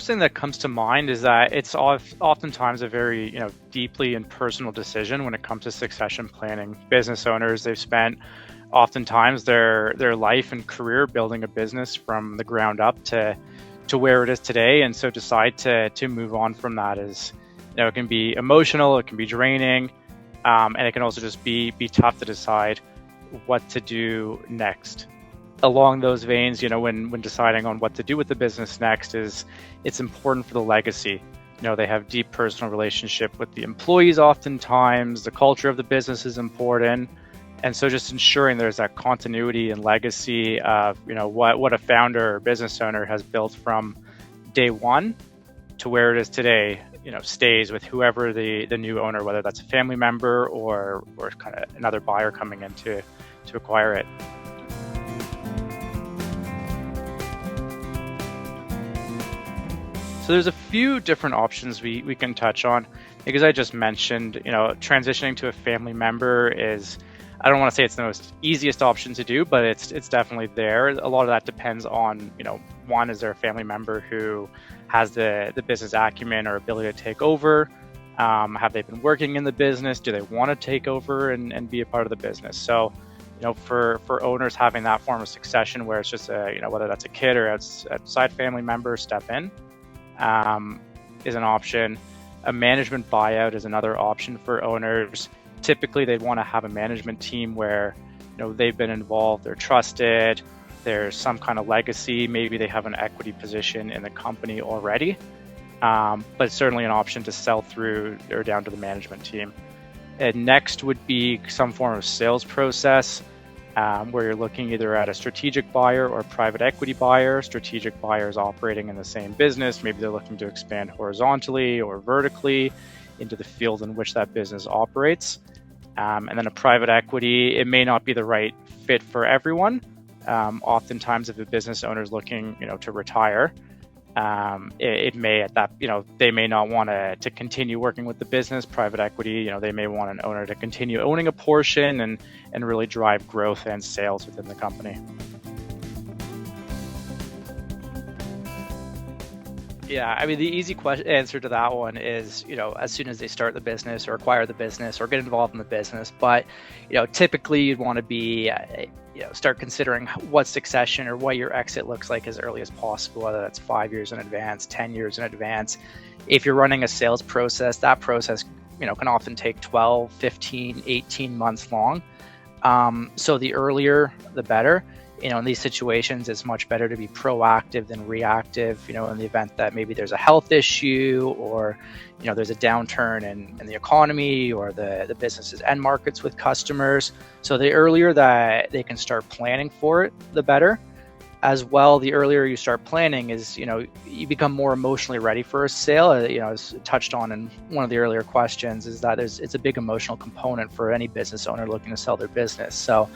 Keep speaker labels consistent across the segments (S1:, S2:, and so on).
S1: first thing that comes to mind is that it's oftentimes a very, deeply and personal decision when it comes to succession planning. Business owners, they've spent oftentimes their life and career building a business from the ground up to where it is today, and so decide to move on from that is, it can be emotional, it can be draining, and it can also just be tough to decide what to do next. Along those veins, when deciding on what to do with the business next, it's important for the legacy. They have deep personal relationship with the employees oftentimes, the culture of the business is important. And so just ensuring there's that continuity and legacy of, what a founder or business owner has built from day one to where it is today, stays with whoever the new owner, whether that's a family member or kind of another buyer coming in to acquire it. So there's a few different options we can touch on. Because I just mentioned, transitioning to a family member is, I don't want to say it's the most easiest option to do, but it's definitely there. A lot of that depends on, one, is there a family member who has the business acumen or ability to take over? Have they been working in the business? Do they want to take over and be a part of the business? So, for owners, having that form of succession where it's just whether that's a kid or outside family member step in, is an option. A management buyout is another option for owners. Typically, they'd want to have a management team where, they've been involved, they're trusted, there's some kind of legacy. Maybe they have an equity position in the company already, but it's certainly an option to sell through or down to the management team. And next would be some form of sales process, where you're looking either at a strategic buyer or private equity buyer. Strategic buyers operating in the same business. Maybe they're looking to expand horizontally or vertically into the field in which that business operates. And then a private equity, it may not be the right fit for everyone. Oftentimes, if a business owner is looking, to retire, it may they may not want to continue working with the business. Private equity, they may want an owner to continue owning a portion and really drive growth and sales within the company. Yeah, the easy answer to that one is, as soon as they start the business or acquire the business or get involved in the business. But, typically you'd want to be, start considering what succession or what your exit looks like as early as possible, whether that's 5 years in advance, 10 years in advance. If you're running a sales process, that process, can often take 12, 15, 18 months long. So the earlier, the better. In these situations, it's much better to be proactive than reactive, in the event that maybe there's a health issue or, there's a downturn in the economy or the business's end markets with customers. So the earlier that they can start planning for it, the better. As well, the earlier you start planning is, you become more emotionally ready for a sale. As touched on in one of the earlier questions, is that it's a big emotional component for any business owner looking to sell their business. So,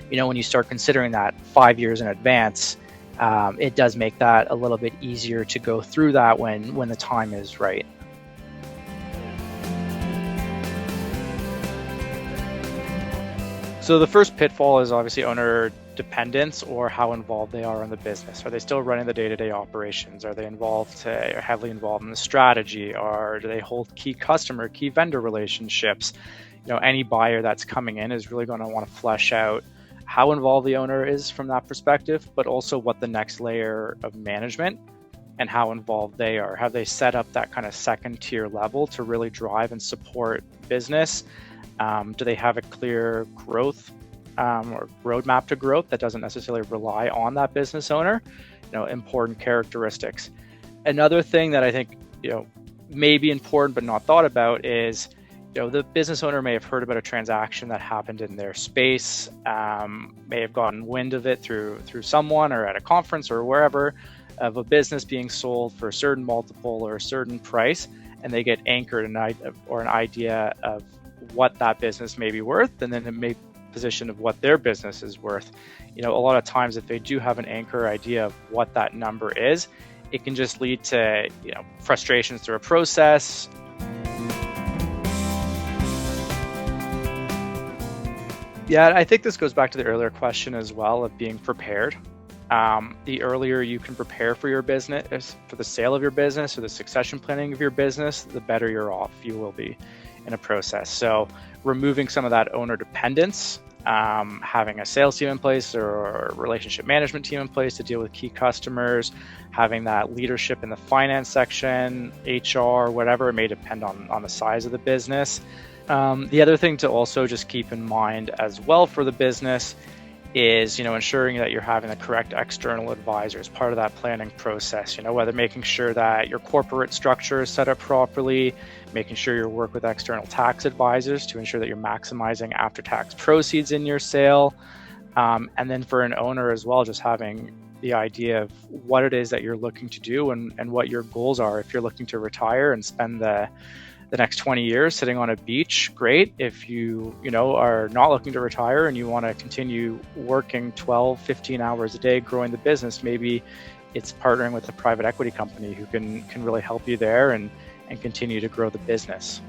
S1: when you start considering that 5 years in advance, it does make that a little bit easier to go through that when the time is right. So the first pitfall is obviously owner dependence, or how involved they are in the business. Are they still running the day-to-day operations? Are they heavily involved in the strategy? Or do they hold key vendor relationships? Any buyer that's coming in is really going to want to flesh out how involved the owner is from that perspective, but also what the next layer of management and how involved they are. Have they set up that kind of second tier level to really drive and support business? Do they have a clear growth or roadmap to growth that doesn't necessarily rely on that business owner? Important characteristics. Another thing that I think, may be important but not thought about is, the business owner may have heard about a transaction that happened in their space, may have gotten wind of it through someone or at a conference or wherever, of a business being sold for a certain multiple or a certain price, and they get anchored an idea of what that business may be worth, and then it may position of what their business is worth. A lot of times, if they do have an anchor idea of what that number is, it can just lead to frustrations through a process. Yeah, I think this goes back to the earlier question as well of being prepared. The earlier you can prepare for your business, for the sale of your business or the succession planning of your business, the better you're off you will be in a process. So removing some of that owner dependence, having a sales team in place or a relationship management team in place to deal with key customers, having that leadership in the finance section, HR, whatever, it may depend on the size of the business. The other thing to also just keep in mind as well for the business is, ensuring that you're having the correct external advisors, part of that planning process, whether making sure that your corporate structure is set up properly, making sure you work with external tax advisors to ensure that you're maximizing after-tax proceeds in your sale. And then for an owner as well, just having the idea of what it is that you're looking to do and what your goals are. If you're looking to retire and spend the next 20 years sitting on a beach, great. If you are not looking to retire and you want to continue working 12, 15 hours a day growing the business, maybe it's partnering with a private equity company who can really help you there and continue to grow the business.